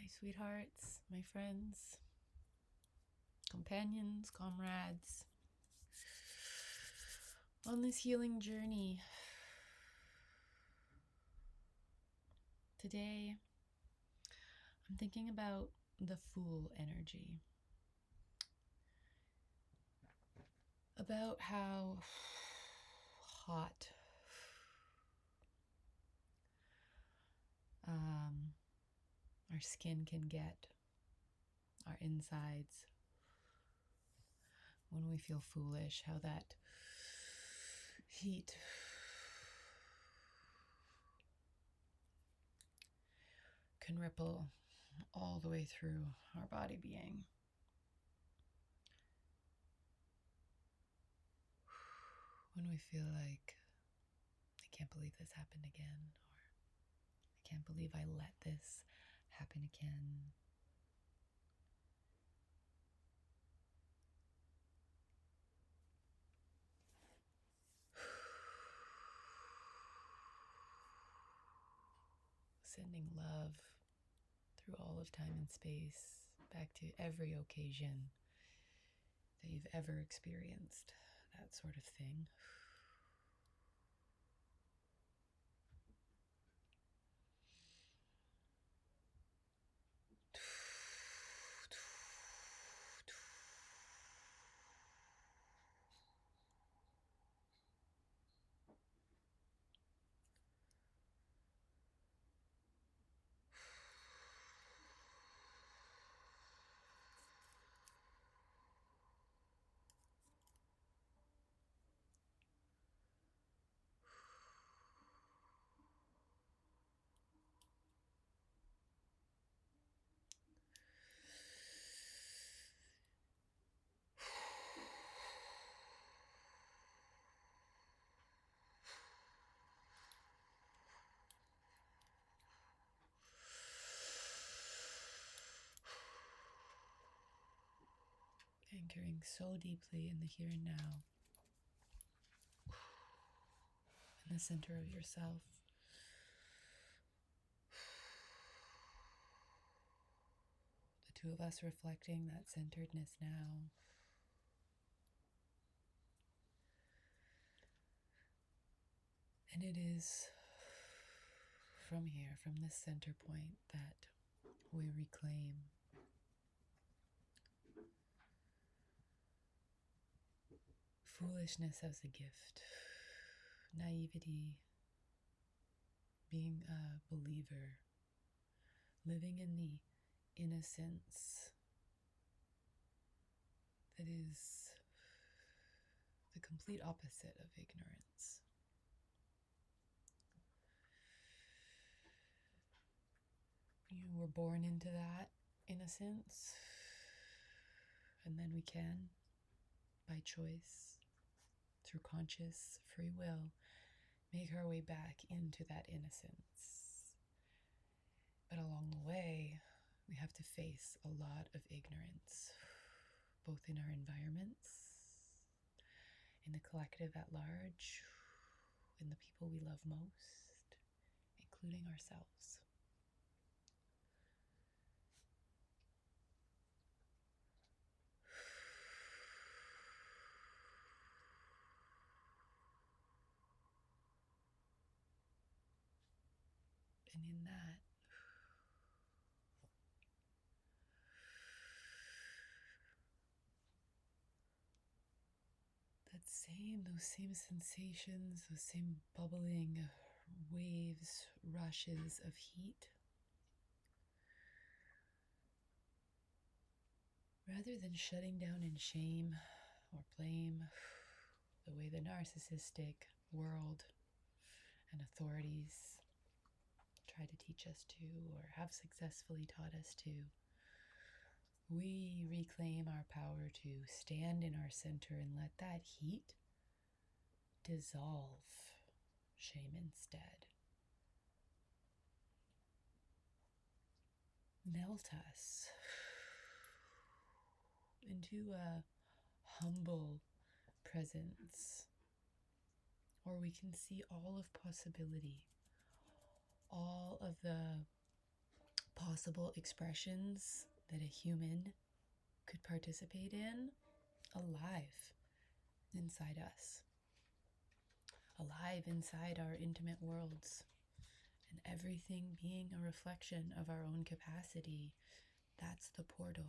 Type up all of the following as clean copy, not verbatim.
my sweethearts, my friends, companions, comrades, on this healing journey. Today, I'm thinking about the Fool energy. About how hot our skin can get, our insides, when we feel foolish, how that heat can ripple all the way through our body being. When we feel like, I can't believe this happened again, or I can't believe I let this happen again. Sending love through all of time and space, back to every occasion that you've ever experienced that sort of thing. Anchoring so deeply in the here and now, in the center of yourself. The two of us reflecting that centeredness now. And it is from here, from this center point, that we reclaim foolishness as a gift, naivety, being a believer, living in the innocence that is the complete opposite of ignorance. You were born into that innocence, and then we can, by choice, through conscious free will, make our way back into that innocence. But along the way, we have to face a lot of ignorance, both in our environments, in the collective at large, in the people we love most, including ourselves. And in that, those same sensations, those same bubbling waves, rushes of heat, rather than shutting down in shame or blame, the way the narcissistic world and authorities try to teach us to, or have successfully taught us to, we reclaim our power to stand in our center and let that heat dissolve shame instead. Melt us into a humble presence, where we can see all of possibility, all of the possible expressions that a human could participate in alive inside us, alive inside our intimate worlds, and everything being a reflection of our own capacity. That's the portal.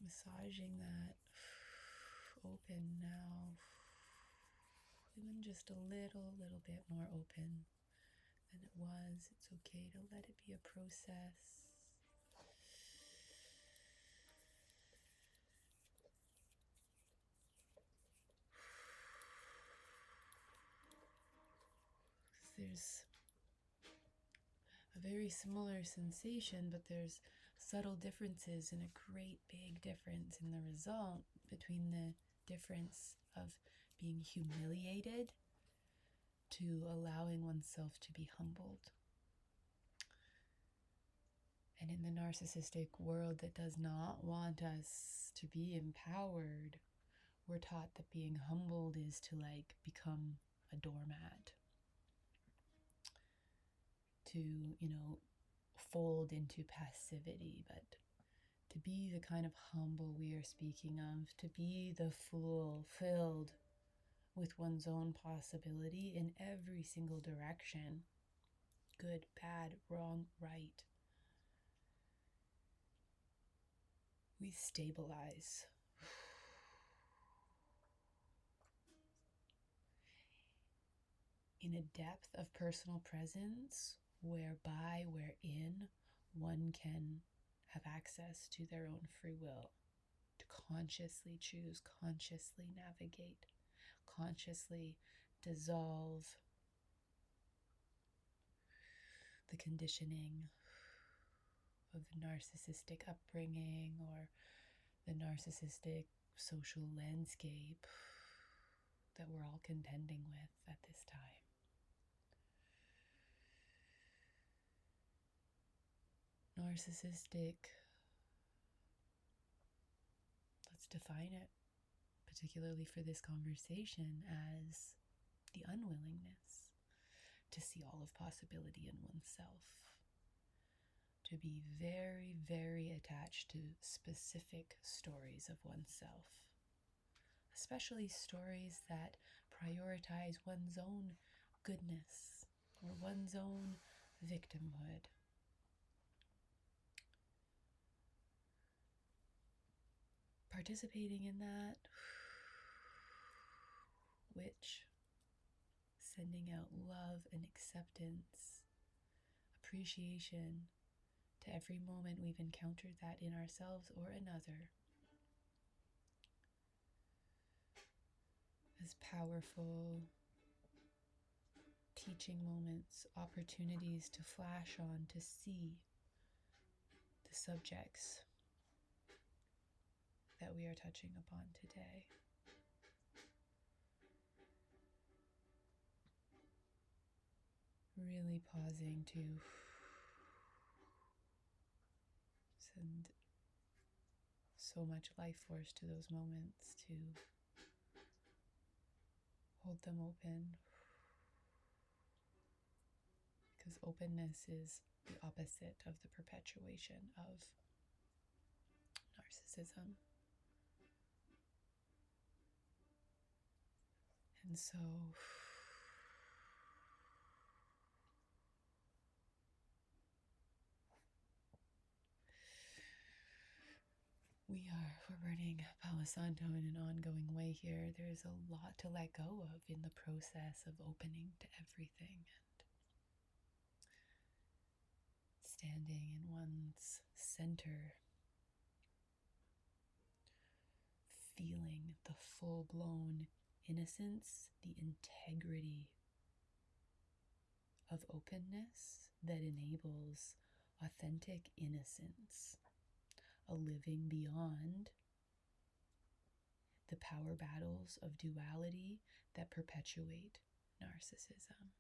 Massaging that open now, even just a little bit more open than it was. It's okay to let it be a process. There's a very similar sensation, but there's subtle differences and a great big difference in the result between the difference of being humiliated to allowing oneself to be humbled. And in the narcissistic world that does not want us to be empowered, we're taught that being humbled is to become a doormat, to, fold into passivity. But to be the kind of humble we are speaking of, to be the fool filled with one's own possibility in every single direction, good, bad, wrong, right. We stabilize. In a depth of personal presence wherein one can have access to their own free will, to consciously choose, consciously navigate, consciously dissolve the conditioning of the narcissistic upbringing or the narcissistic social landscape that we're all contending with at this time. Narcissistic, let's define it, particularly for this conversation, as the unwillingness to see all of possibility in oneself, to be very, very attached to specific stories of oneself, especially stories that prioritize one's own goodness or one's own victimhood. Participating in that, which sending out love and acceptance, appreciation to every moment we've encountered that in ourselves or another, as powerful teaching moments, opportunities to flash on, to see the subjects that we are touching upon today. Really pausing to send so much life force to those moments, to hold them open, because openness is the opposite of the perpetuation of narcissism. And so we're burning Palo Santo in an ongoing way here. There's a lot to let go of in the process of opening to everything and standing in one's center, feeling the full-blown innocence, the integrity of openness that enables authentic innocence, a living beyond the power battles of duality that perpetuate narcissism.